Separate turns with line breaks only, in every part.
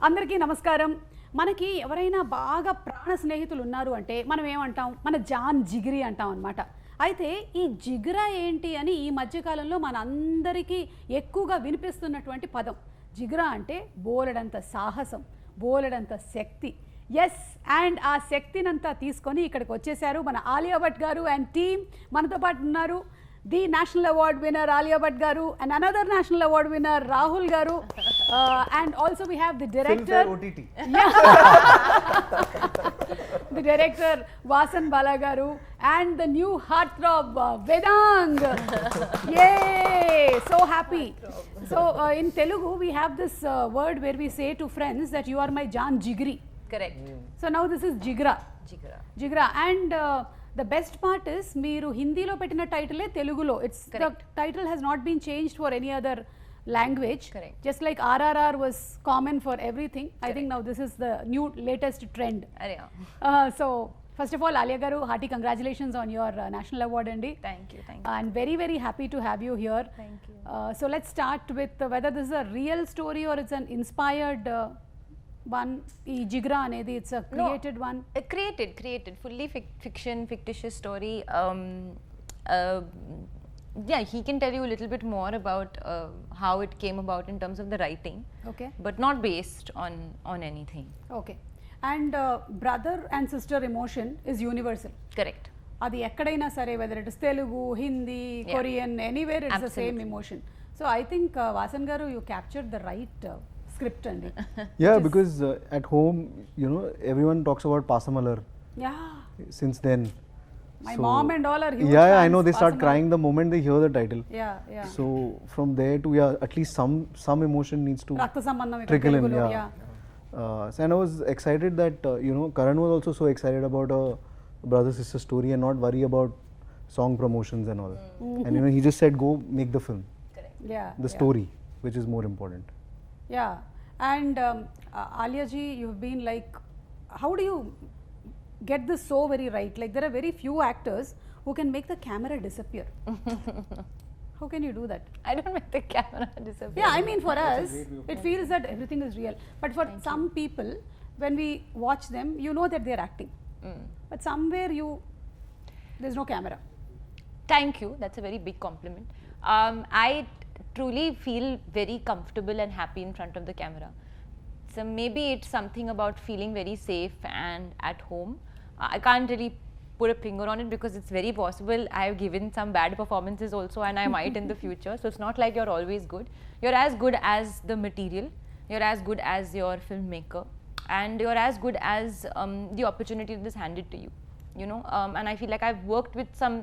అందరికీ నమస్కారం. మనకి ఎవరైనా బాగా ప్రాణ స్నేహితులు ఉన్నారు అంటే మనం ఏమంటాం, మన జాన్ జిగిరి అంటాం అనమాట. అయితే ఈ జిగిరా ఏంటి అని ఈ మధ్యకాలంలో మన అందరికీ ఎక్కువగా వినిపిస్తున్నటువంటి పదం. జిగిరా అంటే బోలెడంత సాహసం, బోలెడంత శక్తి. ఎస్, అండ్ ఆ శక్తినంతా తీసుకొని ఇక్కడికి వచ్చేసారు మన ఆలియా భట్ గారు అండ్ టీమ్ మనతో పాటు ఉన్నారు. The national award winner Alia Bhatt garu and another national award winner Rahul garu, and also we have the director
OTT.
The director Vasan Bala garu and the new heartthrob Vedang. Yay, so happy. So in Telugu we have this word where we say to friends that you are my Jan Jigri.
Correct.
So now this is Jigra.
Jigra.
And the best part is మీరు హిందీలో పెట్టిన టైటిలే తెలుగులో. It's the title has not been changed for any other language.
Correct.
Just like RRR was common for everything. Correct. I think now this is the new latest trend. So first of all, Alia garu, hearty congratulations on your national award andi.
Thank you.
And very very happy to have you here.
Thank you.
So let's start with whether this is a real story or it's an inspired one. Ee Jigra anedi, it's a created one.
Created fully fiction, fictitious story. Yeah, he can tell you a little bit more about how it came about in terms of the writing.
Okay.
But not based on anything.
Okay. And brother and sister emotion is universal.
Correct.
అది ఎక్కడైనా సరే, whether it is Telugu, Hindi, Korean, anywhere it's the same emotion. So I think Vasan garu, you captured the right script andi.
Yeah, because at home, everyone talks about Pasamalar
Yeah.
since then.
My mom and all are huge
Yeah, I
fans,
know they start
Pasamalar.
crying the moment they hear the title.
Yeah.
So from there to at least some emotion needs to
రక్త సంబంధం ఇక్కడ
trickle in.
తెలుగులో.
Yeah. So and I was excited that Karan was also so excited about a brother sister story and not worry about song promotions and all. And he just said go make the film, the story, which is more important.
Yeah. And Alia ji, you've been like, how do you get this so very right? Like there are very few actors who can make the camera disappear. How can you do that?
I don't make the camera disappear.
Yeah, I mean for us, it feels that everything is real. But for some people, when we watch them, you know that they're acting. But somewhere there's no camera.
Thank you. That's a very big compliment. I truly feel very comfortable and happy in front of the camera. So maybe it's something about feeling very safe and at home. I can't really put a finger on it because it's very possible I have given some bad performances also, and I might in the future. So it's not like you're always good. You're as good as the material. You're as good as your filmmaker. And you're as good as the opportunity that is handed to you. And I feel like I've worked with some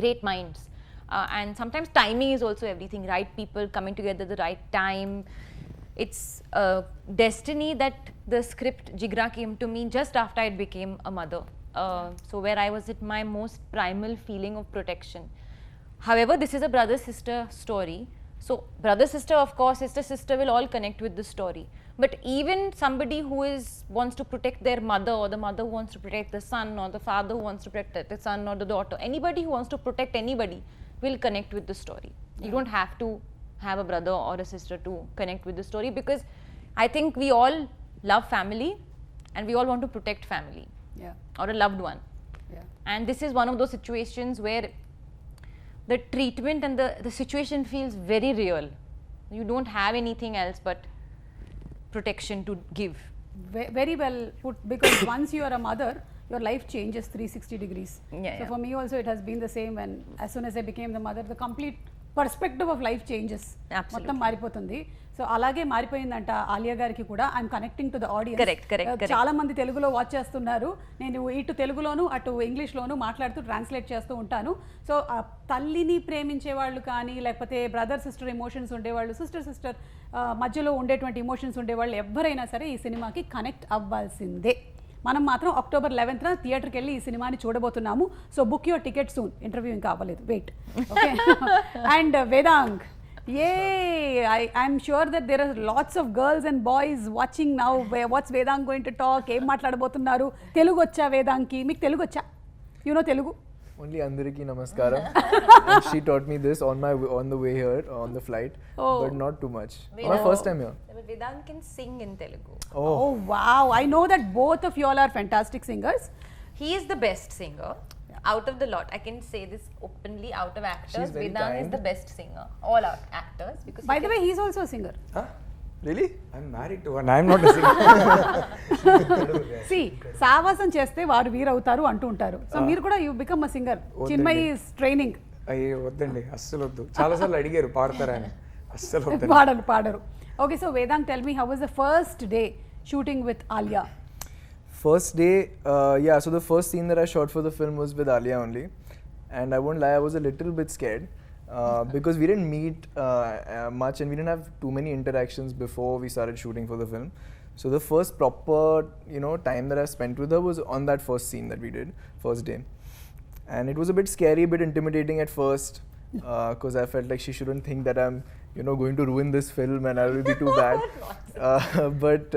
great minds. And sometimes timing is also everything. Right people coming together at the right time. It's destiny that the script Jigra came to me just after I became a mother. So where I was at my most primal feeling of protection. However, this is a brother-sister story. So brother-sister, of course, sister-sister will all connect with the story. But even somebody who wants to protect their mother, or the mother who wants to protect the son, or the father who wants to protect the son or the daughter, anybody who wants to protect anybody will connect with the story. You don't have to have a brother or a sister to connect with the story, because I think we all love family and we all want to protect family.
Yeah.
Or a loved one.
Yeah.
And this is one of those situations where the treatment and the situation feels very real. You don't have anything else but protection to give.
Very well put, because once you are a mother, your life changes 360 degrees. So for me also it has been the same. When as soon as I became the mother, the complete perspective of life changes మొత్తం మారిపోతుంది. So అలాగే మారిపోయిందంట ఆలియా గారికి కూడా. I'm connecting to the audience. చాలా మంది తెలుగులో watch చేస్తున్నారు. నేను ఇటు తెలుగులోను అటు ఇంగ్లీష్లోను మాట్లాడుతూ ట్రాన్స్లేట్ చేస్తూ ఉంటాను. సో తల్లిని ప్రేమించే వాళ్ళు కానీ, లేకపోతే బ్రదర్ సిస్టర్ ఎమోషన్స్ ఉండేవాళ్ళు, సిస్టర్ మధ్యలో ఉండేటువంటి ఎమోషన్స్ ఉండేవాళ్ళు ఎవరైనా సరే ఈ సినిమాకి కనెక్ట్ అవ్వాల్సిందే. మనం మాత్రం October 11th థియేటర్కి వెళ్ళి ఈ సినిమాని చూడబోతున్నాము. So book your ticket soon. Interview ఇంకా అవ్వలేదు, wait. Okay. And Vedang, I'm sure that there are lots of girls and boys watching now. What's Vedang going to talk? ఏం మాట్లాడబోతున్నారు? తెలుగు వచ్చా వేదాంగ్కి? మీకు తెలుగు వచ్చా? You know Telugu?
Only Andariki Namaskaram. And she taught me this on the way here, on the flight, but not too much. My first time here.
Vedant can sing in Telugu.
Oh wow, I know that both of you all are fantastic singers.
He is the best singer out of the lot. I can say this openly, out of actors.
She's very
Vedant is
kind.
the best singer. All our actors. Because
By the way, he's also a singer.
Huh?
Really?
I'm married to one. I'm not a singer.
సి సావాసం చేస్తే వారు వీరవుతారు అంటూ ఉంటారు. So మీరు కూడా you become a singer. Chinmayi is training.
అయ్యే వద్దండి, అస్సలు వద్దు. చాలాసార్లు అడిగారు పాడతారా అని, అస్సలు వద్దండి.
పాడరు. Okay, so Vedant, tell me how was the first day shooting with Alia?
First day, yeah, so the first scene that I shot for the film was with Alia only. And I won't lie, I was a little bit scared because we didn't meet much and we didn't have too many interactions before we started shooting for the film. So the first proper, time that I spent with her was on that first scene that we did, first day. And it was a bit scary, a bit intimidating at first because I felt like she shouldn't think that I'm, going to ruin this film and I will be too bad. But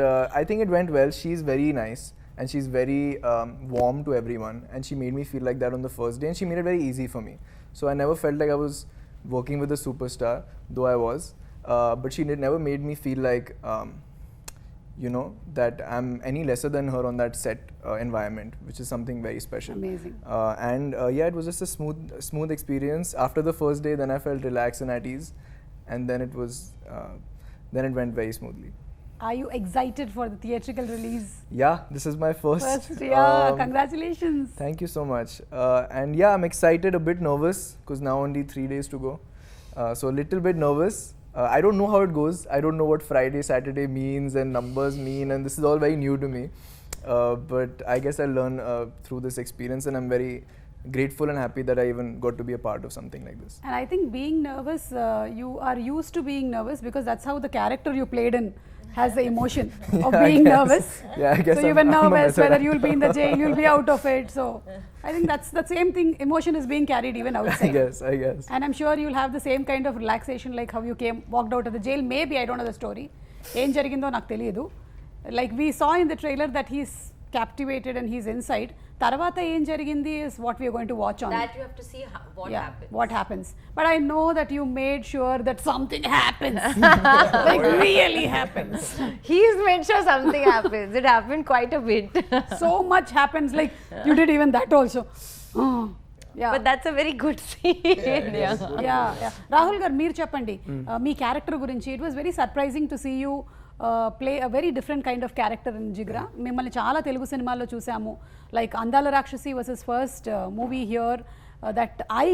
I think it went well. She's very nice. And she's very warm to everyone, and she made me feel like that on the first day, and she made it very easy for me. So I never felt like I was working with a superstar, though I was. But she never made me feel like, that I'm any lesser than her on that set environment, which is something very special.
Amazing.
And yeah, it was just a smooth experience. After the first day, then I felt relaxed and at ease, and then then it went very smoothly.
Are you excited for the theatrical release?
Yeah, this is my first.
Congratulations.
Thank you so much. And yeah, I'm excited, a bit nervous because now only 3 days to go. So a little bit nervous. I don't know how it goes. I don't know what Friday, Saturday means and numbers mean, and this is all very new to me. But I guess I'll learn through this experience, and I'm very grateful and happy that I even got to be a part of something like this.
And I think being nervous, you are used to being nervous because that's how the character you played in has the emotion of being nervous.
Yeah, I guess
so you
I'm-
were
I'm a
nervous
method
whether you'll be in the jail, you'll be out of it. So I think that's the same thing. Emotion is being carried even outside.
I guess.
And I'm sure you'll have the same kind of relaxation like how you walked out of the jail. Maybe, I don't know the story. ఏం జరిగిందో నాకు తెలియదు. Like we saw in the trailer that he's captivated and he's inside. తర్వాత ఏం జరిగింది is what we are going to watch on.
That you have to see
What happens. But I know that you made sure that something happens. Like really happens.
He's made sure something happens. It happened quite a bit.
So much happens. Like you did even that also. Yeah.
But that's a very good scene.
Yeah. Rahul garu, మీరు చెప్పండి మీ character గురించి. It was very surprising to see you play a very different kind of character in Jigra. మిమ్మల్ని చాలా తెలుగు సినిమాల్లో చూసాము. Like Andala Rakshasi was his first movie here that I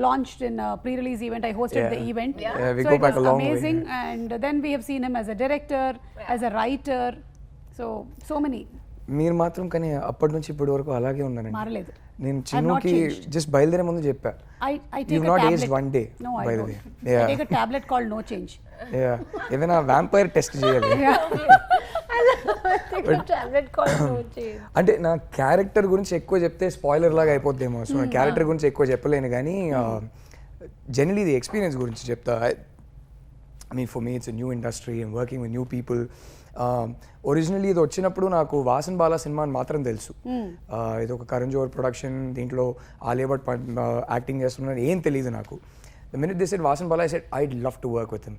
launched in a pre-release event. I hosted the event.
We
So
go
it
back
was
a long
amazing.
way.
And then we have seen him as a director, as a writer. So many.
మీరు మాత్రం కానీ అప్పటి నుంచి ఇప్పటి వరకు అలాగే ఉన్నానండి.
మారలేదు.
నేను
not
చిన్నుకి
changed.
జస్ట్ బయలుదేరే ముందు చెప్పా,
I take
You've
a
not
tablet.
aged one day,
No, I
by the
don't.
way. Yeah.
I take a tablet called No Change.
ఏదైనా వ్యాంపైర్ టెస్ట్ చేయాలి.
Tablet called No Change.
అంటే నా character గురించి ఎక్కువ చెప్తే స్పాయిలర్ లాగా అయిపోద్దేమో, so నా character గురించి ఎక్కువ చెప్పలేను కానీ జనరలీ ది ఎక్స్పీరియన్స్ గురించి చెప్తా. I mean, for me, it's a new industry. I'm working with new people. Originally ఇది వచ్చినప్పుడు నాకు వాసన్ బాలా సినిమా అని మాత్రం తెలుసు. ఇది ఒక కరణ్ జోహర్ ప్రొడక్షన్, దీంట్లో ఆలియా భట్ యాక్టింగ్ చేస్తున్నాను, ఏం తెలియదు నాకు. The minute they said Vasan Bala, I said I'd love to work with him.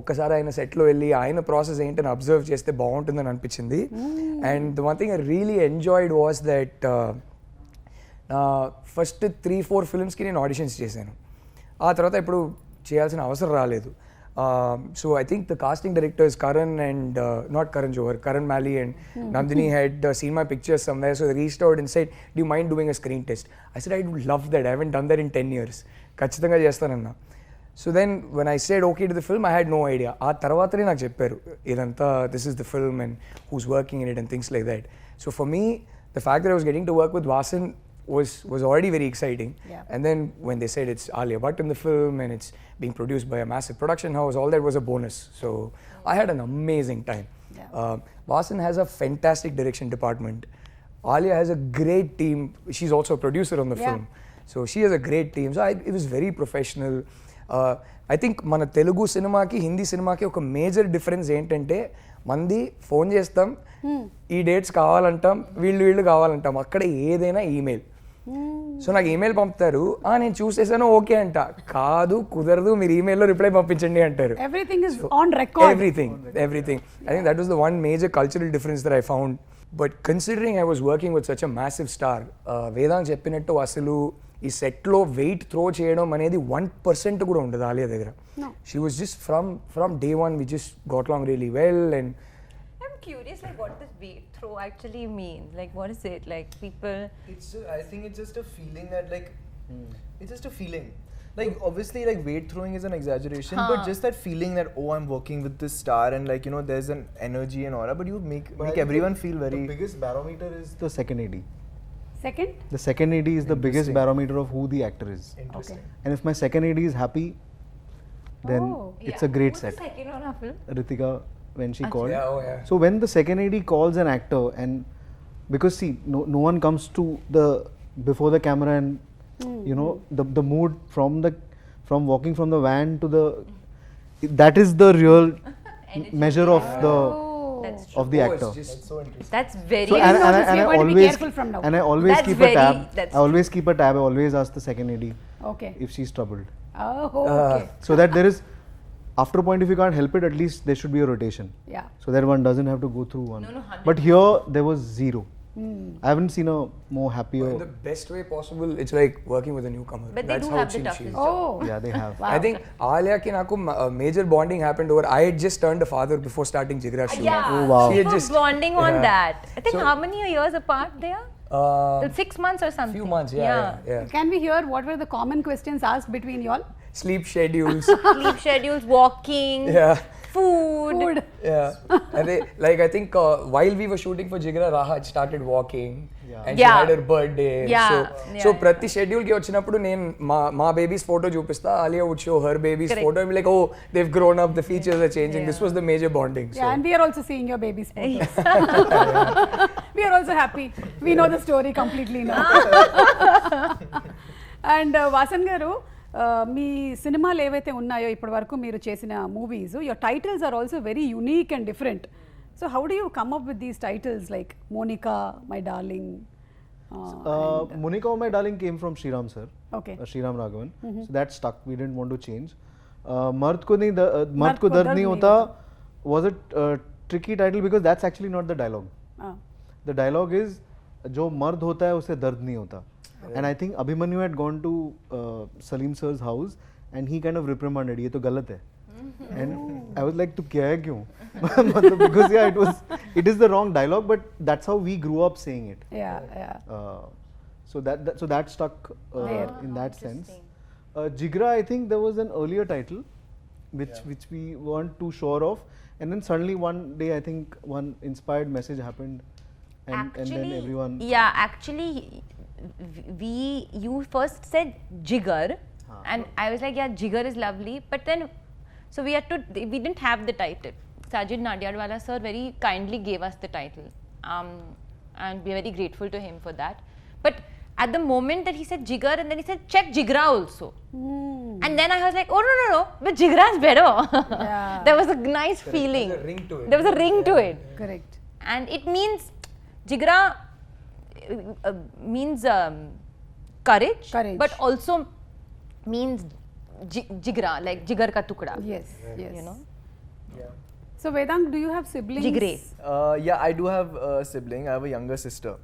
ఒక్కసారి ఆయన సెట్లో వెళ్ళి ఆయన ప్రాసెస్ ఏంటని అబ్జర్వ్ చేస్తే బాగుంటుందని అనిపించింది. And the one thing I really enjoyed was that నా ఫస్ట్ 3-4 ఫిల్మ్స్కి నేను ఆడిషన్స్ చేశాను. ఆ తర్వాత ఇప్పుడు చేయాల్సిన అవసరం రాలేదు. So I think the casting directors Karan and not Karan Johar, Karan Mali and Nandini had seen my pictures somewhere, so they reached out and said, "Do you mind doing a screen test?" I said, "I would love that. I haven't done that in 10 years. Kachithanga chestananna." So then when I said okay to the film, I had no idea. Aa tarvatane నాకు చెప్పారు ఇదంతా, this is the film and who's working in it and things like that. So for me, the fact that I was getting to work with Vasan was already very exciting.
Yeah.
And then when they said it's Alia Bhatt in the film and it's being produced by a massive production house, all that was a bonus. So I had an amazing time. Vasan has a fantastic direction department. Alia has a great team. She's also a producer on the film. So she has a great team. So it was very professional. I think మన తెలుగు సినిమాకి హిందీ సినిమాకి ఒక major difference ఏంటంటే, మంది phone చేస్తాం, ఈ dates కావాలంటాం, వీళ్ళు కావాలంటాం. అక్కడ ఏదైనా ఈమెయిల్. సో నాకు ఈమెయిల్ పంపుతారు, నేను చూసేసాను ఓకే అంట, కాదు కుదరదు మీరు ఈమెయిల్లో రిప్లై పంపించండి అంటారు.
Everything is on record.
Everything. I think that was the one major cultural difference that I found. But considering I was working with such a massive star, Vedant చెప్పినట్టు అసలు ఈ సెట్లో వెయిట్ త్రో చేయడం అనేది 1% కూడా ఉండదు ఆలియా దగ్గర. She was just from day one we just got along really well. And
I'm curious, like, what does weight throw actually mean? Like, what is it? Like, people.
I think it's just a feeling that like, it's just a feeling. Like obviously, like weight throwing is an exaggeration, but just that feeling that I'm working with this star and like there's an energy and aura, but you make everyone feel very.
The biggest barometer is the second AD.
Second?
The second AD is the biggest barometer of who the actor is.
Interesting.
And if my second AD is happy, then it's a great
Who's
set.
the second one, Afil?
Ritika, when she called.
yeah.
So when the second AD calls an actor, and because see, no one comes to the before the camera and the mood from walking from the van to the, that is the real measure of the
That's
of the actor.
Just
So interesting.
That's very.
So
Even
and,
though
and,
this
and
we
I
are going to be
always
careful from now.
and I always
That's
keep a
very-
tab.
that's-
I always keep a tab. I always ask the second AD
Okay.
if she's troubled,
Oh, okay.
so that there is, after a point, if you can't help it, at least there should be a rotation,
Yeah.
so that one doesn't have to go through one.
No, 100%.
But here there was zero. I haven't seen a more happier.
in the best way possible, it's like working with a newcomer.
But they
That's
do
how
have
it
the
seems
toughest
she is.
job.
Oh.
Yeah, they have.
Wow.
I think Alia ki naku major bonding happened over. I had just turned a father before starting Jigra shoot.
Yeah.
Oh, wow.
She had
We were
just
bonding on
yeah.
that. I think
So-
how many years apart they are? 6 months or something.
Few months, yeah.
Can we hear what were the common questions asked between y'all?
Sleep schedules.
Sleep schedules, walking,
Yeah.
food.
Food.
Yeah. And they, like I think while we were shooting for Jigra, Rahat started walking. And she
Yeah.
had her birthday.
Yeah.
So
Yeah.
ప్రతి schedule కి వచ్చినప్పుడు నేను మా babies photo చూపిస్తా, Alia would show her baby's
Correct.
photo and be like, oh, they've grown up, the features are changing. This was the major bonding. So.
Yeah, and we are also seeing your baby's photos. We are also happy. We know the story completely now. And Vasan garu, మీ సినిమాలు ఏవైతే ఉన్నాయో ఇప్పటి వరకు మీరు చేసిన movies, your titles are also very unique and different. So how do you come up with these titles like Monica, my darling?
Monica, my darling, came from Sriram sir.
Okay.
Sriram Raghavan. So that stuck. We didn't want to change. Mard ko dard nahi hota was a tricky title because that's actually not the dialogue. The dialogue is जो मर्द होता है उसे दर्द नहीं होता. And I think Abhimanyu had gone to Salim sir's house and he kind of reprimanded, ये तो गलत है. And I was like, तू क्या है क्यों? Because yeah, it is the wrong dialogue, but that's how we grew up saying it.
Yeah.
So that stuck
There.
in that sense. Jigra, I think there was an earlier title which we weren't too sure of, and then suddenly one day I think one inspired message happened, and then everyone.
Yeah, actually, you first said Jigar, and I was like, yeah, Jigar is lovely, but then, so we didn't have the title. Sajid Nadiadwala sir very kindly gave us the title, and we're very grateful to him for that. But at the moment that he said Jigar, and then he said check Jigra also, and then I was like, oh no, but Jigra is better.
Yeah.
There was a nice feeling.
There was a ring to it.
There was a ring to it.
Correct.
And it means Jigra means courage, but also means jigra, like jigar ka tukda.
Yes.
You know.
Yeah.
So Vedant, do you have siblings?
Jigre.
Yeah, I do have a sibling. I have a younger sister.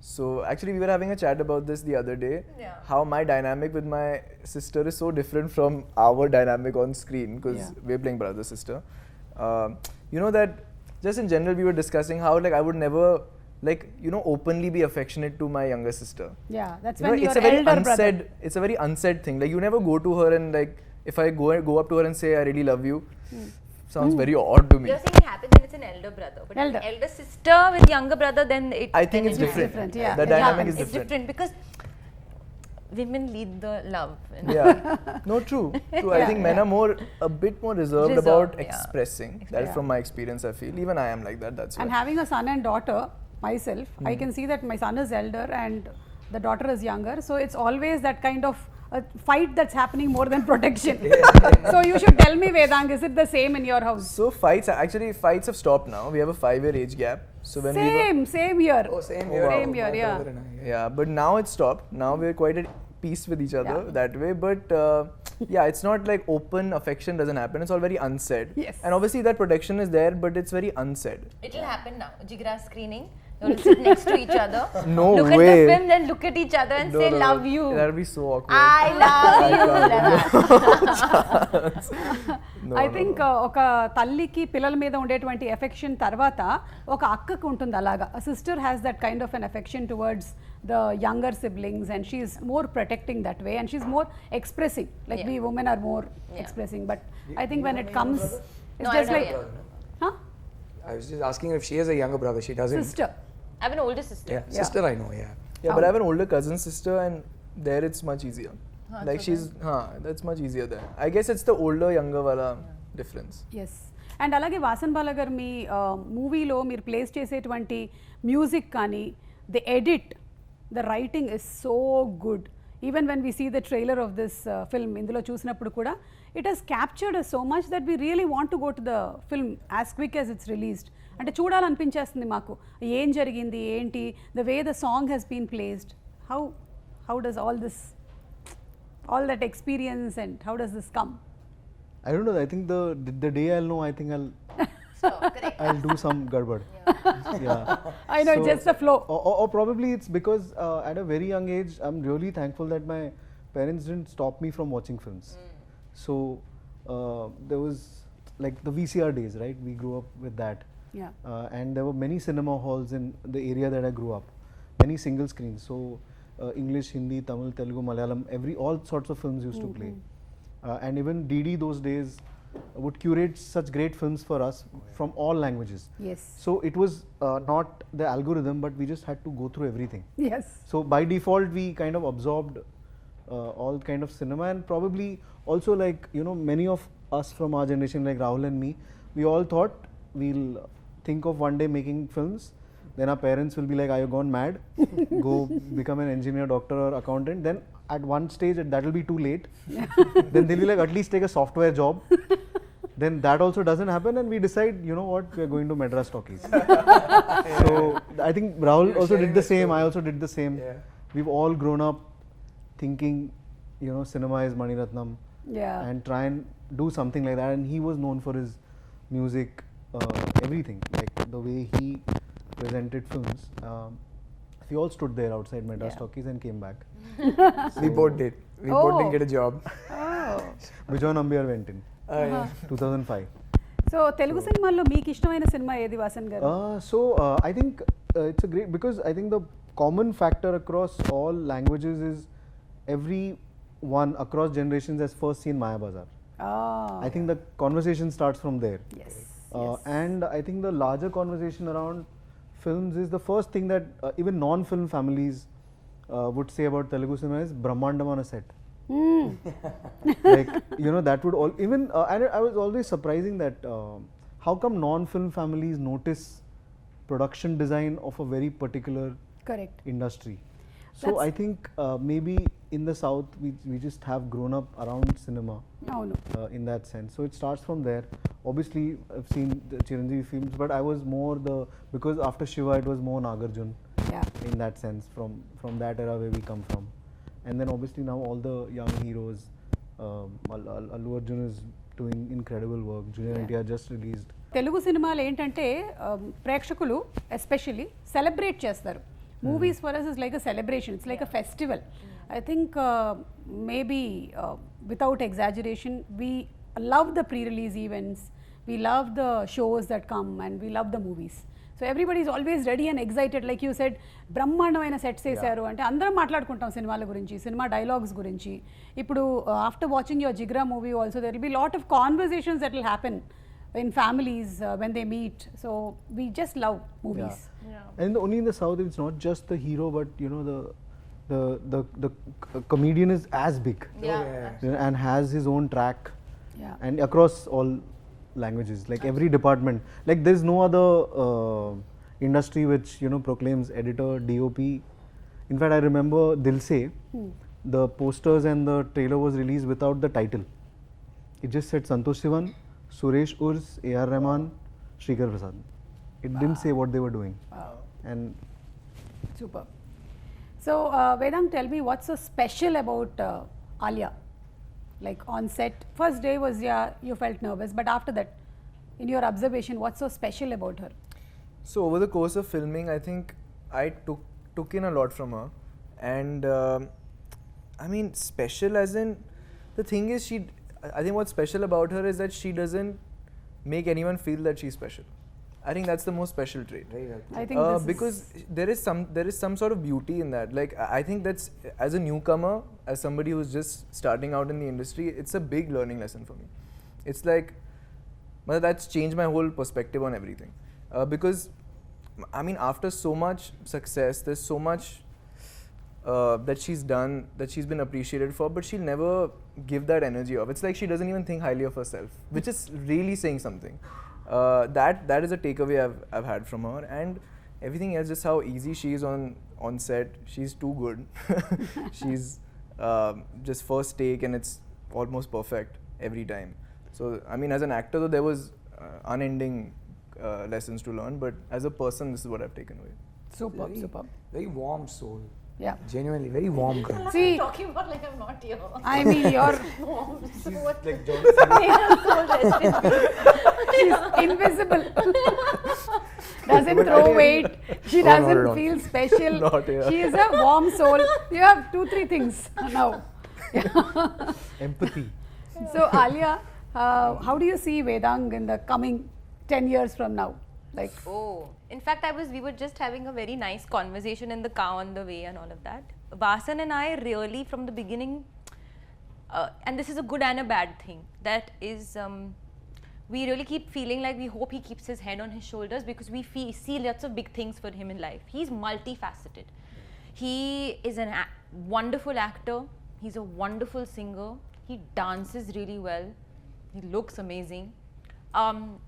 So actually, we were having a chat about this the other day.
Yeah.
How my dynamic with my sister is so different from our dynamic on screen because
Yeah.
we're playing brother sister. You know that just in general, we were discussing how like I would never openly be affectionate to my younger sister.
Yeah, that's
You know,
when
it's
your
a very
elder
unsaid.
brother.
It's a very unsaid thing. Like you never go to her and like if I go up to her and say I really love you, sounds very odd to me.
You're saying it happens when it's an elder brother, but
Elder.
an elder sister with younger brother, then it.
I think
then
it's
it
different.
different, yeah.
The
It
dynamic
happens.
is
It's
different.
different because women lead the love. you know.
Yeah. No, true. True. I think men are a bit more reserved about
Reserved, yeah.
expressing. That is
Yeah.
from my experience. I feel even I am like that. That's
And
why.
having a son and daughter myself, I can see that my son is elder and the daughter is younger. So it's always that kind of fight that's happening more than protection. So you should tell me, Vedang, is it the same in your house?
So fights have stopped now. We have a 5-year age gap. So when
Same here.
Oh, same
Oh,
here.
wow.
Same here, yeah.
Brother and I,
yeah, but now it's stopped. Now we're quite at peace with each other
Yeah.
that way. But yeah, it's not like open affection doesn't happen. It's all very unsaid.
Yes.
And obviously that protection is there, but it's very unsaid.
It will happen now. Jigra screening. You'll sit next to each other.
No
look
way.
at the film, then look at each other and say, love you.
That'll be so awkward.
I love you.
I think ఒక తల్లికి పిల్లల మీద ఉండేటువంటి affection తర్వాత ఒక అక్కకు ఉంటుంది అలాగా sister has that kind of an affection towards the younger siblings and she's more protecting that way and she's more expressing like we women are more expressing but I think when it comes
No,
it's
I
just
don't
like
I was just asking if she has a younger brother. She doesn't.
Sister
I have an older sister.
Yeah, sister I know. Yeah.
Yeah, but I have an older cousin sister, and there it's much easier. Like she's, that's much easier there. I guess it's the older younger wala difference.
Yes and అలాగే వాసన్ బాల గారు మీ మూవీలో మీరు place చేసేటువంటి music కానీ the edit the writing is so good even when we see the trailer of this film ఇందులో చూసినప్పుడు కూడా it has captured so much that we really want to go to the film as quick as it's released అంటే చూడాలనిపించేస్తుంది మాకు ఏం జరిగింది ఏంటి the way the song has been placed how does all that experience and how does this come?
I don't know. I think the day I'll know, I think I'll do some gadbad. Yeah.
I know, just the flow.
Or probably it's because at a very young age, I'm really thankful that my parents didn't stop me from watching films. So there was like the VCR days, right? We grew up with that.
Yeah.
And there were many cinema halls in the area that I grew up. Many single screens. So English, Hindi, Tamil, Telugu, Malayalam, all sorts of films used to play. And even DD those days would curate such great films for us from all languages.
Yes.
So it was not the algorithm, but we just had to go through everything.
Yes.
So by default, we kind of absorbed all kind of cinema, and probably also like, you know, many of us from our generation, like Rahul and me, we all thought we'll think of one day making films. Then our parents will be like, "Are you gone mad? Go become an engineer, doctor, or accountant." Then at one stage, that will be too late. Then they'll be like, "At least take a software job." Then that also doesn't happen, and we decide, you know what, we are going to Madras Talkies. So I think Rahul also did the same. I also did the same.
Yeah.
We've all grown up thinking, you know, cinema is Mani Ratnam,
Yeah.
and try and do something like that. And he was known for his music, everything, like the way he presented films. We all stood there outside Madras
Yeah.
Talkies and came back.
We both did. We both didn't get a job.
Oh.
Bijoy Nambiar went in,
Yeah.
2005.
So Telugu సినిమాల్లో మీకు ఇష్టమైన cinema ఏది వాసన్ గారు?
I think it's a great, because I think the common factor across all languages is everyone across generations has first seen Maya Bazaar. I think the conversation starts from there.
Yes.
And I think the larger conversation around films is the first thing that even non-film families would say about Telugu cinema is Brahmandam on a set. Like, you know, that would all even and I was always surprising that how come non-film families notice production design of a very particular
correct.
industry. So
That's-
I think maybe in the south we just have grown up around cinema
అవును.
in that sense. So it starts from there. Obviously I've seen the Chiranjeevi films, but I was more because after Shiva it was more Nagarjun
Yeah.
in that sense, from that era where we come from. And then obviously now all the young heroes, Allu Arjun is doing incredible work. Junior NTR just released.
Telugu సినిమాలు ఏంటంటే ప్రేక్షకులు especially celebrate చేస్తారు. Movies for us is like a celebration, it's like a festival. I think maybe without exaggeration we love the pre release events, we love the shows that come and we love the movies. So everybody is always ready and excited. Like you said, బ్రహ్మాండమైన sets వేశారు అంటే అందరం మాట్లాడుకుంటాం సినిమాల గురించి, cinema dialogues గురించి. ఇప్పుడు after watching your Jigra movie also there will be lot of conversations that will happen in families when they meet. So we just love movies.
And only in the south it's not just the hero, but you know the comedian is as big.
Yeah.
You know, and has his own track.
Yeah.
And across all languages, like every department, like there's no other industry which, you know, proclaims editor, DOP. In fact, I remember Dil Se, the posters and the trailer was released without the title. It just said Santosh Sivan, Suresh Urs, A.R. Rahman, Shrikar Prasad. It didn't say what they were doing. And
Super. So, Vedang, tell me what's so special about Alia? Like on set, first day was, yeah, you felt nervous, but after that, in your observation, what's so special about her?
So over the course of filming, I think I took in a lot from her, and I mean special as in, the thing is I think what's special about her is that she doesn't make anyone feel that she's special. I think that's the most special trait.
I think this
because there is some sort of beauty in that. Like I think that's, as a newcomer, as somebody who's just starting out in the industry, it's a big learning lesson for me. It's like, well, that's changed my whole perspective on everything. Because I mean, after so much success, there's so much that she's done, that she's been appreciated for, but she'll never give that energy off. It's like she doesn't even think highly of herself, which is really saying something. That is a takeaway I've had from her, and everything else, just how easy she is on set. She's too good. She's just first take, and it's almost perfect every time. So I mean, as an actor, though, there was unending lessons to learn, but as a person, this is what I've taken away.
Superb, superb.
Very warm soul.
Yeah.
Genuinely, very warm girl.
See,
talking about like I'm not here.
I mean, you're
So what?
Like
she's invisible. Doesn't throw weight. She
not at
doesn't
all.
feel special.
Not here.
She is a warm soul. You have 2-3 things now.
empathy.
So Alia, how do you see Vedang in the coming 10 years from now? Like,
Oh, in fact, we were just having a very nice conversation in the car on the way and all of that. Vasan and I really, from the beginning, and this is a good and a bad thing, that is, we really keep feeling like we hope he keeps his head on his shoulders, because we see lots of big things for him in life. He's multifaceted. He is a wonderful actor. He's a wonderful singer. He dances really well. He looks amazing.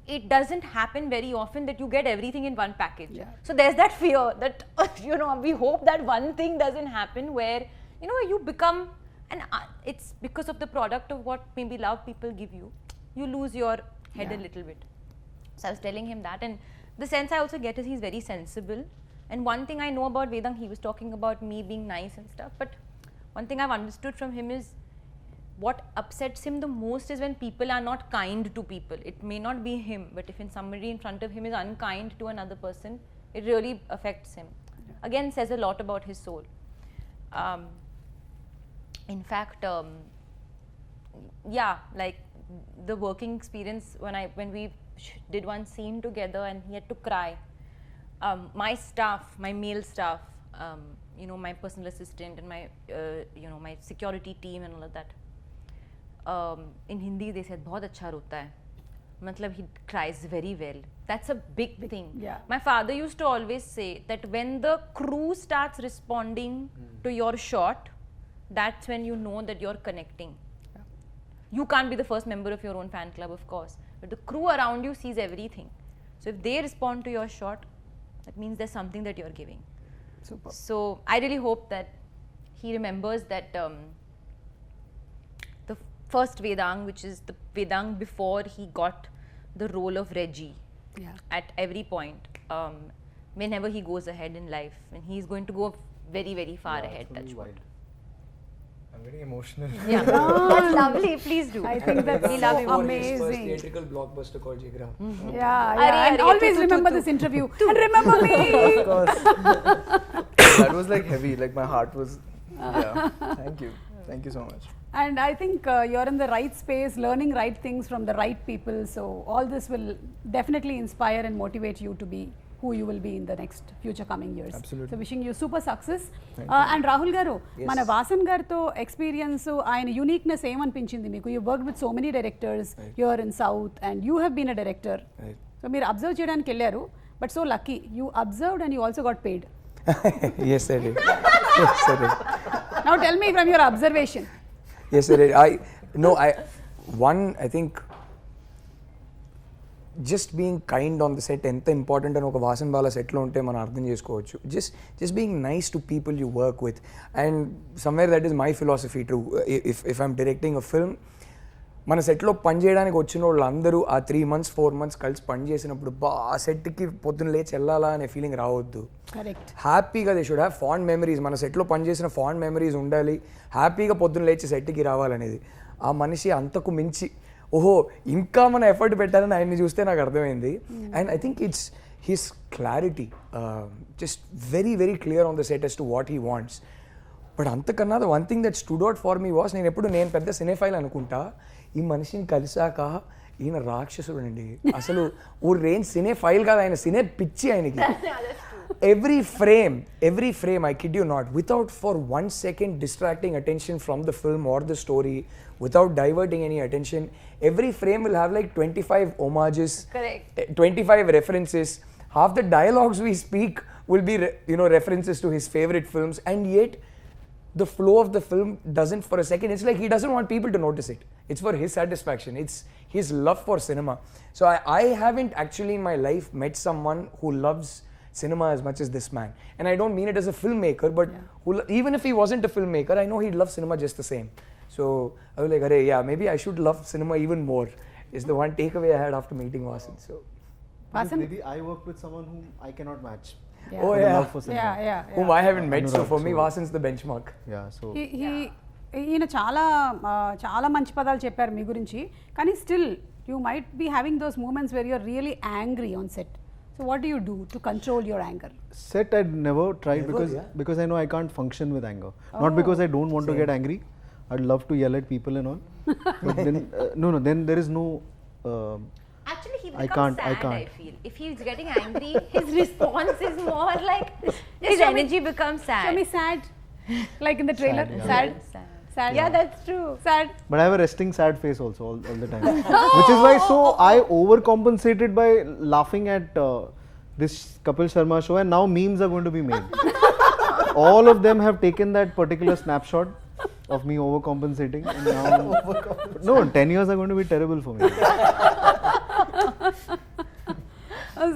It doesn't happen very often that you get everything in one package.
Yeah.
So there's that fear that, we hope that one thing doesn't happen where, you become, and it's because of the product of what maybe love people give you, you lose your head a little bit. So I was telling him that, and the sense I also get is he's very sensible. And one thing I know about Vedang, he was talking about me being nice and stuff, but one thing I've understood from him is, what upsets him the most is when people are not kind to people. It may not be him, but if somebody in front of him is unkind to another person, it really affects him. Again, says a lot about his soul. In fact, like the working experience, when we did one scene together and he had to cry, my staff, my male staff, my personal assistant and my my security team and all of that, in Hindi they said बहुत अच्छा रोता है, मतलब he cries very well. That's a big thing.
Yeah.
My father used to always say that when the crew starts responding to your shot, that's when you know that you're connecting.
Yeah.
You can't be the first member of your own fan club, of course, but the crew around you sees everything. So if they respond to your shot, that means there's something that you're giving.
super.
So I really hope that he remembers that the first Vedang, which is the Vedang before he got the role of Reggie,
Yeah.
at every point, whenever he goes ahead in life, and he's going to go very, very far ahead. Touch wood.
I'm getting emotional.
Yeah, that's lovely. Please do.
I think that's
We love
so
him.
First
amazing.
theatrical blockbuster called Jigra.
Yeah,
Arey,
and
arey,
always
tu, tu,
remember
tu,
this interview. And remember me.
Of course. That was like heavy. Like my heart was. Yeah. Thank you. Thank you so much.
And I think you're in the right space, learning right things from the right people. So all this will definitely inspire and motivate you to be who you will be in the next future coming years.
Absolutely.
So wishing you super success.
Thank
And Rahul garu,
Yes.
mana Vasan garto experience, ఆయన uniqueness ఏమనిపించింది మీకు? You worked with so many directors here in South, and you have been a director.
Right.
So మీరు observe చేయడానికి వెళ్ళారు, but so lucky, you observed and you also got paid.
Yes, I did. Yes, I did.
Now tell me from your observation.
Yes, I did. I think just being kind on the set ఎంత important అని ఒక వాసన్ బాల సెట్లో ఉంటే మనం అర్థం చేసుకోవచ్చు. Just being nice to people you work with, and somewhere that is my philosophy to if I'm directing a film. మన సెట్లో పనిచేయడానికి వచ్చిన వాళ్ళు అందరూ ఆ 3 months 4 months కలిసి పని చేసినప్పుడు ఆ సెట్కి పొద్దున్న లేచి వెళ్ళాలా అనే ఫీలింగ్ రావద్దు. హ్యాపీగా they should have fond memories. మన సెట్లో పనిచేసిన ఫాండ్ మెమరీస్ ఉండాలి, హ్యాపీగా పొద్దున్న లేచి సెట్కి రావాలనేది. ఆ మనిషి అంతకు మించి ఓహో ఇంకా మన ఎఫర్ట్ పెట్టాలని ఆయన్ని చూస్తే నాకు అర్థమైంది. And I think it's his clarity, just very very clear on the set as to what he wants. But అంతకన్నా the one thing that stood out for me was, నేను పెద్ద సినేఫైల్ అనుకుంటా, ఈ మనిషిని కలిసాక ఈయన రాక్షసుడు అండి. అసలు ఓ రేంజ్ సినేఫైల్ కాదు, ఆయన సినే పిచ్చి ఆయనకి. every frame, I kid you not, without for 1 second distracting attention from the film or the story, without diverting any attention, every frame will have like 25 homages,
correct,
25 references. Half the dialogues we speak will be references to his favorite films, and yet the flow of the film doesn't for a second. It's like he doesn't want people to notice it. It's for his satisfaction. It's his love for cinema. So I haven't actually in my life met someone who loves cinema as much as this man. And I don't mean it as a filmmaker, but even if he wasn't a filmmaker, I know he'd love cinema just the same. So I was like, yeah, maybe I should love cinema even more. Is the one takeaway I had after meeting Vasan. So
maybe I worked with someone whom I cannot match.
Yeah.
Oh
The
yeah.
love for cinema.
Yeah.
Whom I haven't met. So
Anurag,
for me,
so-
Vasan's the benchmark.
Yeah, so
ఈయన చాలా మంచి పదాలు చెప్పారు మీ గురించి, కానీ still you might be having those moments where you're really angry on set. So what do you do to control your anger?
set I'd never tried
Never, yeah.
because I know I can't function with anger. Not because I don't want to get angry. I'd love to yell at people and all. But then then there is no
Actually, he
I
becomes
can't- I
sad, I
can't.
feel. If he's getting angry, his response is more like his
show me-
energy becomes sad.
Show me sad, like in the trailer.
Sad, yeah.
Sad.
Yeah, that's true.
Sad.
But I have a resting sad face also all the time. Which is why I overcompensated by laughing at this Kapil Sharma show, and now memes are going to be made. All of them have taken that particular snapshot of me overcompensating, and now 10 years are going to be terrible for me.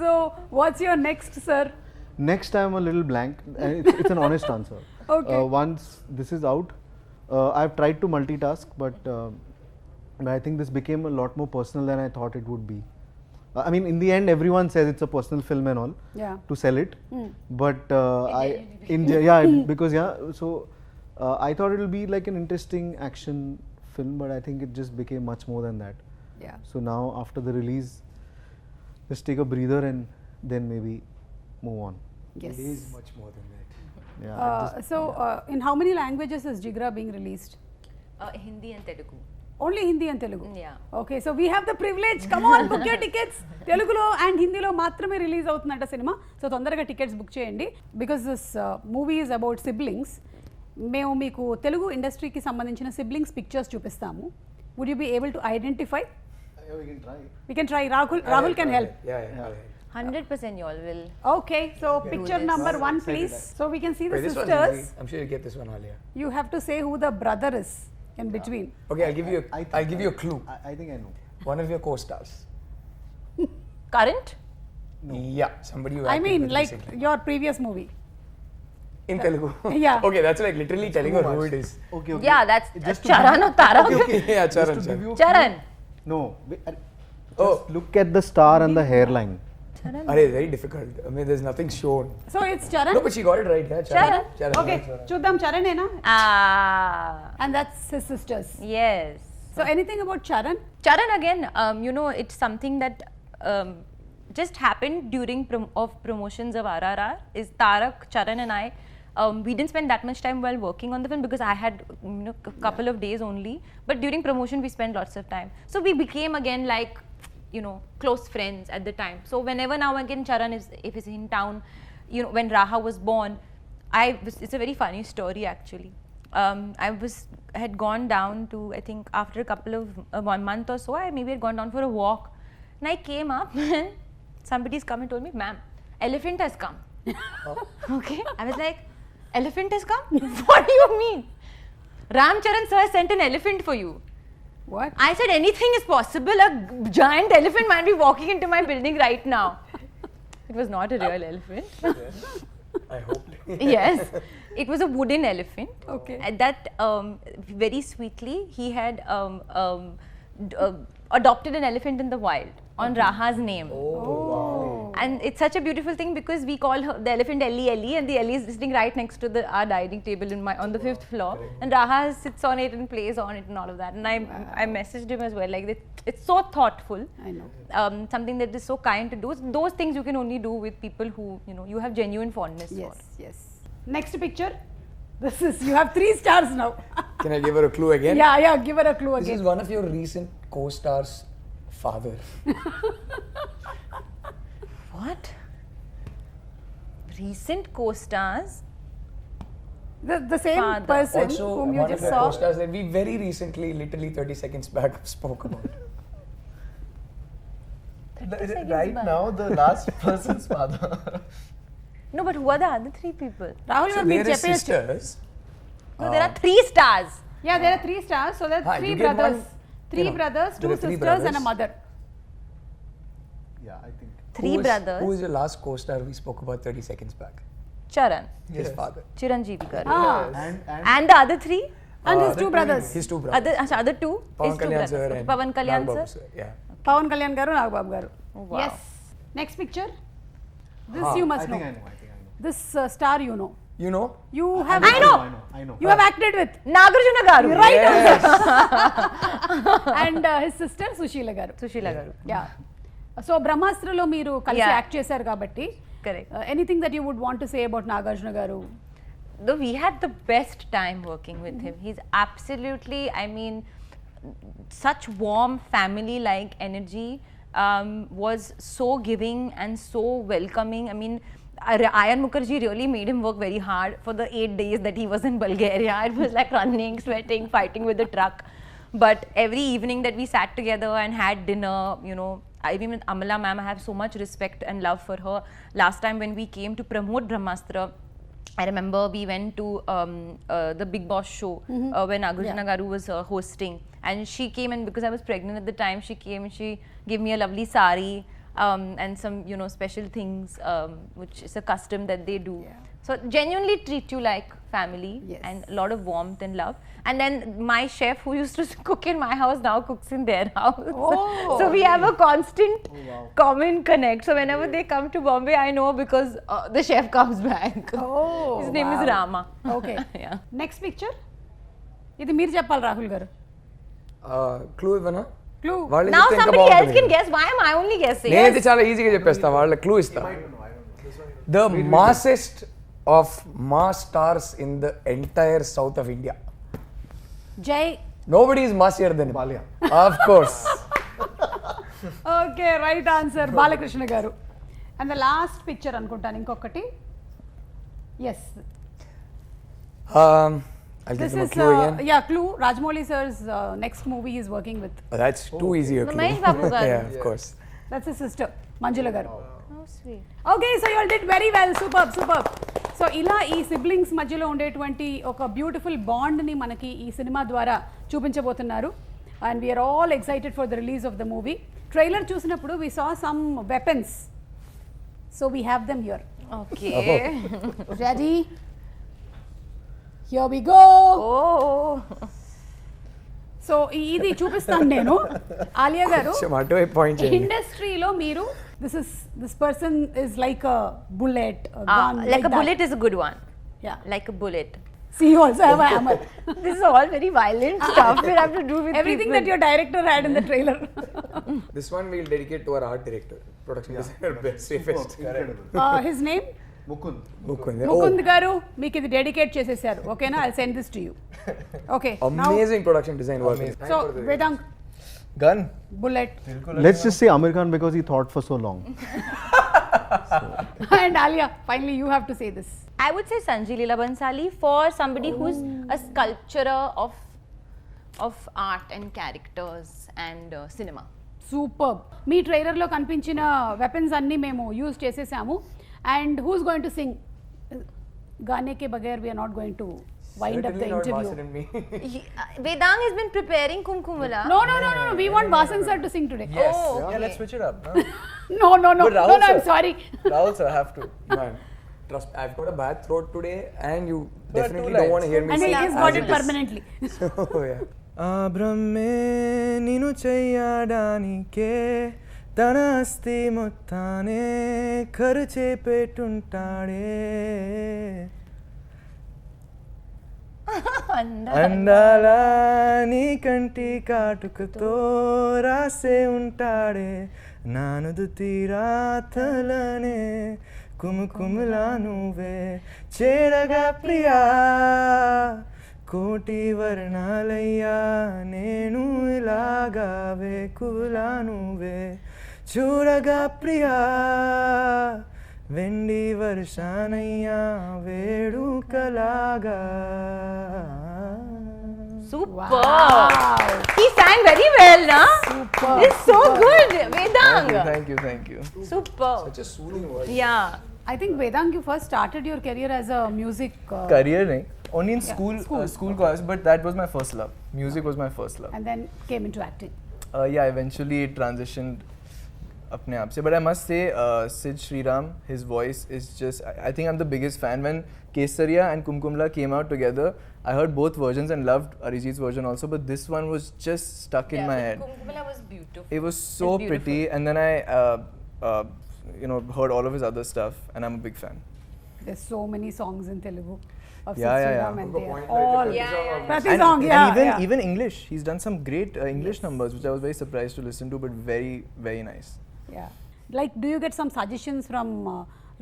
So what's your next, sir?
Next I'm a little blank. It's an honest answer.
Okay.
Once this is out, I've tried to multitask, but I think this became a lot more personal than I thought it would be. I mean, in the end, everyone says it's a personal film and all
Yeah.
to sell it, but So I thought it'll be like an interesting action film, but I think it just became much more than that.
Yeah.
So now after the release, just take a breather and then maybe move on.
Yes.
It is much more than that.
Yeah.
In how many languages is Jigra being released?
Hindi and Telugu.
Only Hindi and Telugu?
Yeah.
Okay, so we have the privilege. Come on, book your tickets. Telugulo and Hindilo మాత్రమే release అవుతుందంట cinema. So తొందరగా tickets book చేయండి. Because this movie is about siblings. మేము మీకు తెలుగు ఇండస్ట్రీకి సంబంధించిన siblings pictures చూపిస్తాము. Would you be able to identify?
We can try.
We can try. Rahul can help.
Yeah.
100% you all will.
Okay, so picture number 1 please. So we can see the
Wait, this one's
sisters.
easy. I'm sure you get this one, Alia.
You have to say who the brother is in between.
Okay, I'll give you a clue.
I think I know.
One of your co-stars.
Current?
Yeah, somebody you
I
acted
mean
with
like
recently.
your previous movie.
In Telugu.
Yeah.
Okay, that's like literally telling her who it is.
Okay.
Yeah, that's
Just to
Charan or Tarak.
Yeah,
Just
Charan.
to give you a
Charan.
clue- No. Just
Oh.
look at the star and the hairline.
Arey, very difficult. I mean, there's nothing shown.
So it's Charan.
No, but she got it right. Yeah,
Charan.
Charan.
Okay,
Charan.
చూద్దాం Charan ena.
Ah,
And that's his sisters.
yes.
So anything about Charan?
Charan again, it's something that just happened during promotions of RRR. Is Tarak, Charan and I, we didn't spend that much time while working on the film because I had a couple of days only. But during promotion we spent lots of time. So we became again like close friends at the time. So whenever now again Charan if he's in town, when Raha was born, it's a very funny story actually. I had gone down to, I think after a couple of 1 month or so, I maybe had gone down for a walk, and I came up and somebody's come and told me, ma'am, elephant has come. Okay, I was like, elephant has come? What do you mean? Ram Charan sir sent an elephant for you.
What?
I said anything is possible. A giant elephant might be walking into my building right now. It was not a real elephant.
I hope.
Yes, it was a wooden elephant.
Okay.
And that very sweetly he had adopted an elephant in the wild on Raha's name.
Oh.
And it's such a beautiful thing because we call her, the elephant Ellie, and the Ellie is sitting right next to our dining table on the 5th floor, and Raha sits on it and plays on it and all of that. And I messaged him as well, like it's so thoughtful.
I know.
Something that is so kind to do. Those things you can only do with people who you have genuine fondness for.
Yes, yes. Next picture. This is, you have 3 stars now.
Can I give her a clue again?
Yeah, give her a clue
This
again.
is one of your recent co-stars' father.
What? Recent co-stars?
The same
Father.
person
Also,
whom you
one of
just
the
saw.
co-stars that we very recently, literally 30 seconds back, spoke about.
Right now, the last person's father.
No, but who are the other 3 people?
Rahul,
So
you
there
meet
is
చెప్పేయచ్చు.
sisters.
No, there are 3 stars.
Yeah, there are 3 stars. So there are 3
you get
brothers.
one,
3 brothers, 2
there are three
sisters, and a
brothers.
mother.
Yeah, I think.
3 brothers.
Who is the last co-star we spoke about 30 seconds back?
Charan,
His father.
Chiranjeevi garu.
Ah,
And the other 3?
and his 2 brothers.
His 2 brothers.
Other 2?
Pawan
His 2
Kalyan
brothers.
sir
Okay,
and
Pawan Kalyan
Nagbabu
sir.
Yeah.
Pawan Kalyan garu, Nagbabu garu.
wow.
Yes. Next picture. This you must know.
I think I know.
This star you know.
You know?
You have.
I know.
I know.
You have acted with.
Nagarjuna garu.
Right.
Yes.
And his sister Sushila garu.
Sushila garu.
Yeah. So బ్రహ్మాస్త్రలో మీరు కలిసి
Yeah.
Act చేశారు కాబట్టి
Correct.
Anything that you would want to say about Nagarjuna garu.
Though we had the best time working with him. He's absolutely, I mean, such warm family-like energy. Was so giving and so welcoming. I mean, Ayan Mukherjee really made him work very hard for the 8 days that he was in Bulgaria. It was like running, sweating, fighting with the truck. But every evening that we sat together and had dinner, even with Amala ma'am, I have so much respect and love for her. Last time when we came to promote Brahmastra, I remember we went to the Big Boss show when Nagarjuna Garu was hosting, and she came, and because I was pregnant at the time, she came and she gave me a lovely sari and some special things, which is a custom that they do. So genuinely treat you like family.
Yes.
And a lot of warmth and love. And then my chef who used to cook in my house now cooks in their house.
Oh,
So we have a constant common connect. So whenever they come to Bombay, I know because the chef comes back.
Oh,
His name is
wow.
Rama.
Okay.
Yeah.
Next picture. ఇది మీరు చెప్పాలి రాహుల్ గారు.
Clue ఇవ్వనా?
Clue.
వాళ్ళు
Now
చెప్తే ఇంకా
somebody else
బాగుంటుంది.
can guess. Why am I only guessing?
నేనైతే చాలా ఈజీగా చెప్పేస్తా, వాళ్ళ క్లూ ఇస్తా. The massest of mass stars in the entire south of India.
జై.
Nobody is massier than him.
Balia.
Of course.
Okay, right answer Balakrishna garu. And the last picture అనుకుంటాను ఇంకొకటి. Yes,
I'll give
this
them a
is
clue again.
Yeah clue. Rajamouli sir's next movie is working with.
That's too easy a clue.
Mahesh Babu garu.
Yeah, of course.
That's his sister Manjula garu.
How sweet.
Okay, so you all did very well. Super super. So ఇలా ఈ siblings మధ్యలో ఉండేటువంటి ఒక beautiful బాండ్ని మనకి ఈ cinema ద్వారా చూపించబోతున్నారు. And we're all excited for the release of the movie. Trailer చూసినప్పుడు we saw some weapons, so we have them here.
Okay.
Ready? Here we go.
Oh.
So ఇది చూపిస్తాను నేను. ఆలియా గారు,
కొంచెం అటువైపు పాయింట్ చేయండి.
ఇండస్ట్రీలో మీరు this person is like a bullet,
Like a bullet is a good one.
Yeah.
Like a bullet.
See, you also have a hammer.
This is all very violent stuff we have to do with
Everything
people.
that your director had in the trailer.
This one we'll dedicate to our art director, production designer, best, safest.
Incredible.
His name?
Mukund.
Mukund.
Mukund garu, మీకు ఇది dedicate చేసేసారు. ఓకేనా? I'll send this to you. Okay.
Amazing production design work.
So, Vedant,
Gun.
bullet,
Let's just say Amir Khan because he thought for so long.
and Alia. Finally, you have to say this.
I would say Sanjay Leela Bhansali for somebody who's a sculpturer of art and characters and cinema.
Super. మీ ట్రైలర్లో కనిపించిన weapons అన్నీ మేము use చేసేసాము. And who's going to sing? గానే కే బగైర్ we're not going to wind up the
Certainly not
interview.
Basan and me.
Vedang has been preparing Kumkumala.
No. We want Basan sir to sing today.
Yes.
Oh,
Yeah,
okay.
let's switch it up. Huh?
No.
But Rahul
I'm
sir-
sorry.
Rahul sir, have to.
Man, trust me, I've got a bad throat today, and you
But
definitely
two
don't want to
lines.
hear me
And
sing.
he's
as
got
it
it
is.
permanently.
So, yeah.
ఆ బ్రహ్మే నిను చెయ్యడానికే తన అస్థి మొత్తానే ఖర్చే పెట్టుంటాడే అందాల నీ కంటి కాటుకతో రాసే ఉంటాడే నానుదు తీరాతలనే కుముకుములా నువ్వే చేరగా ప్రియా కోటి వర్ణాలయ్యా నేను ఇలాగా వేకులా నువ్వే చూడగా ప్రియా వెండి వర్షానయ్యా వేడుకలాగా
Super.
Wow.
He sang very well, na?
Super.
It's so good, Vedang.
Thank you.
Super.
Such a soothing voice.
Yeah.
I think Vedang, you first started your career as a music.
Career nahi, only in
school.
school college, but that was my first love. Music was my first love.
And then came into acting.
Yeah, eventually it transitioned apne aap se. But I must say, Sid Sriram, his voice is just, I think I'm the biggest fan. When Kesaria and Kumkumla came out together, I heard both versions and loved Arijit's version also, but this one was just stuck in my head.
Kumkumala was beautiful.
It was so
It's beautiful.
pretty, and then I, heard all of his other stuff, and I'm a big fan.
There's so many songs in Telugu of
Yeah,
Sid
yeah,
Sriram
yeah.
and
Good
they are
point, like
all
the
Prati
And,
song,
and
yeah,
even
yeah.
even English, he's done some great English numbers, which I was very surprised to listen to, but very very nice.
Yeah. Like, do you get some suggestions from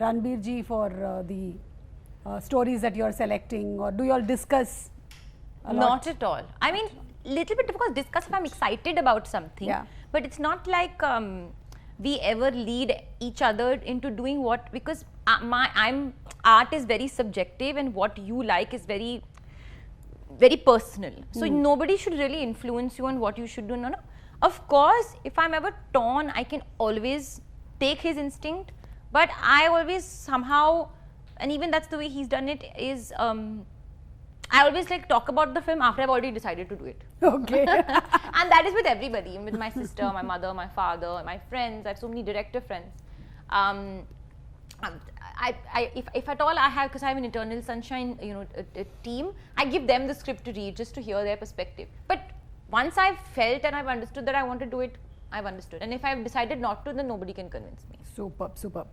Ranbir ji for the stories that you are selecting, or do you all discuss a lot?
Not at all. I mean, little bit, of course, discuss if I'm excited about something.
Yeah.
But it's not like we ever lead each other into doing what, because art is very subjective, and what you like is very, very personal. So nobody should really influence you on what you should do. No. Of course, if I'm ever torn, I can always take his instinct, but I always somehow, and even that's the way he's done it, is I always like talk about the film after I've already decided to do it.
Okay.
And that is with everybody, with my sister, my mother, my father, my friends. I have so many director friends. If at all I have, because I have an Eternal Sunshine, a team, I give them the script to read just to hear their perspective. But once I've felt and I've understood that I want to do it, I've understood. And if I've decided not to, then nobody can convince me.
Superb.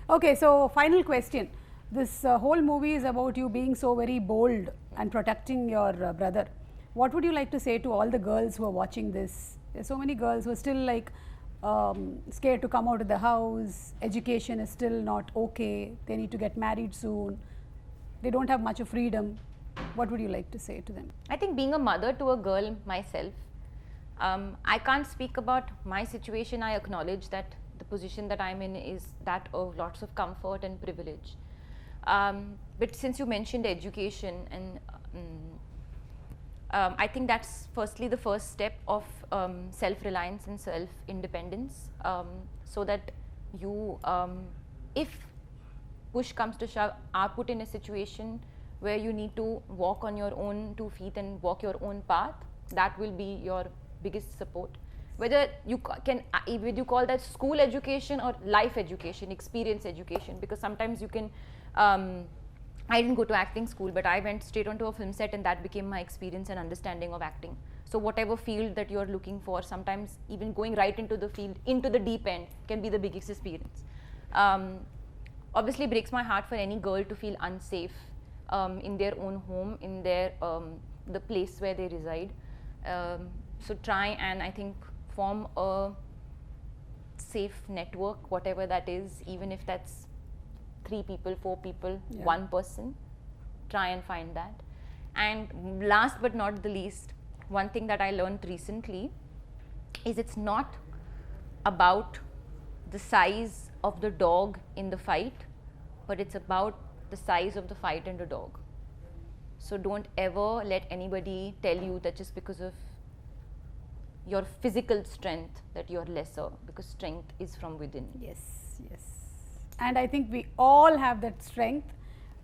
Okay, so final question. This whole movie is about you being so very bold and protecting your brother. What would you like to say to all the girls who are watching this? There's so many girls who are still like scared to come out of the house. Education is still not okay. They need to get married soon. They don't have much of freedom. What would you like to say to them?
I think being a mother to a girl myself, I can't speak about my situation. I acknowledge that the position that I'm in is that of lots of comfort and privilege. But since you mentioned education, and I think that's firstly the first step of self-reliance and self-independence, so that you, if push comes to shove, are put in a situation where you need to walk on your own 2 feet and walk your own path, that will be your biggest support. Whether you can, whether you call that school education or life education, experience education, because sometimes you can, I didn't go to acting school, but I went straight onto a film set, and that became my experience and understanding of acting. So whatever field that you're looking for, sometimes even going right into the field, into the deep end, can be the biggest experience. Obviously breaks my heart for any girl to feel unsafe in their own home, in their the place where they reside. So try and, I think, form a safe network, whatever that is, even if that's 3 people, 4 people, 1 person. Try and find that. And last but not the least, one thing that I learned recently is it's not about the size of the dog in the fight, but it's about the size of the fight and the dog. So don't ever let anybody tell you that just because of your physical strength that you're lesser, because strength is from within.
Yes. And I think we all have that strength,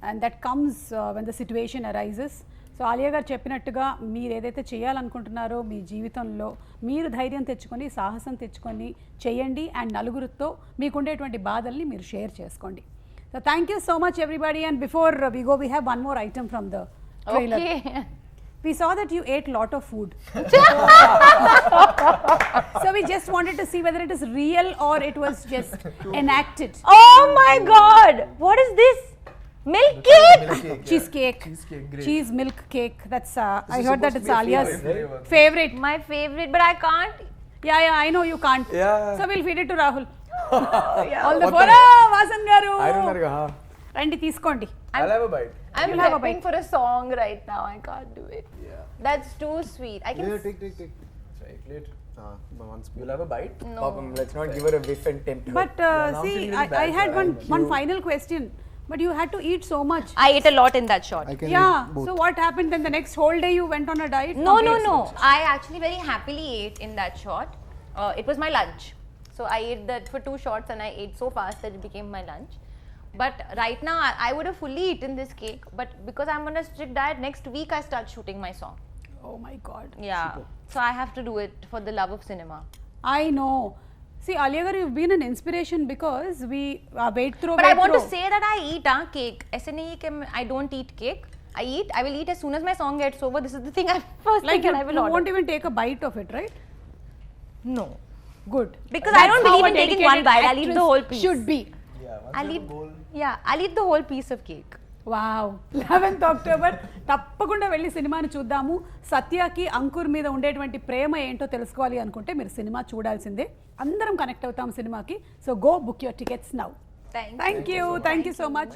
and that comes when the situation arises. So Alia గారు చెప్పినట్టుగా మీరు ఏదైతే చేయాలనుకుంటున్నారో మీ జీవితంలో మీరు ధైర్యం తెచ్చుకొని సాహసం తెచ్చుకొని చేయండి అండ్ నలుగురితో మీకుండేటువంటి బాధల్ని మీరు షేర్ చేసుకోండి. So thank you so much everybody and before we go we have one more item from the trailer. We saw that you ate lot of food. So we just wanted to see whether it is real or it was just enacted.
Oh my god! What is this? Milk cake?
Cheesecake.
great.
Cheese milk cake. That's I heard that it's Alia's favorite.
My favorite, but I can't.
Yeah, I know you can't.
Yeah.
So we'll feed it to Rahul. All the four. Vasan garu.
ఐదున్నరగా
రండి తీసుకోండి.
I'll have a bite.
I'm
You'll have a
prepping
bite.
for a song right now. I can't do it.
Yeah.
That's too sweet. I can.
take.
Try it.
Once.
You'll have a bite?
No.
పాపం let's not give her a whiff and tempt
But
now
see,
feeling really
I
bad
had
for
one final question. But you had to eat so much.
I ate a lot in that shot.
I can
Yeah.
eat both.
So what happened then? The next whole day you went on a diet?
No.
Complete?
I actually very happily ate in that shot. It was my lunch. So I ate that for 2 shots and I ate so fast that it became my lunch. But right now I would have fully eaten this cake. But because I'm on a strict diet, next week I start shooting my song.
Oh my God.
Yeah. So I have to do it for the love of cinema.
I know. See, Alia garu, you've been an inspiration because we weight throw.
But I
weight
want
throw.
to say that I eat cake. ऐसे नहीं है कि I don't eat cake. I will eat as soon as my song gets over. This is the thing first
Like
thing
you,
that I will
you
order.
won't even take a bite of it, right?
No.
Good.
Because
That's
I don't
how
believe
a
in taking one
dedicated
bite. I'll eat the
actress
whole piece.
Should be.
Yeah, once
I'll
you
eat.
have a bowl.
Yeah, I'll eat the whole piece of cake.
Wow 11th October తప్పకుండా వెళ్ళి సినిమాని చూద్దాము. సత్యకి అంకుర్ మీద ఉండేటువంటి ప్రేమ ఏంటో తెలుసుకోవాలి అనుకుంటే మీరు సినిమా చూడాల్సిందే. అందరం కనెక్ట్ అవుతాం సినిమాకి. So go book your tickets now.
Thank you.
Thank you so much.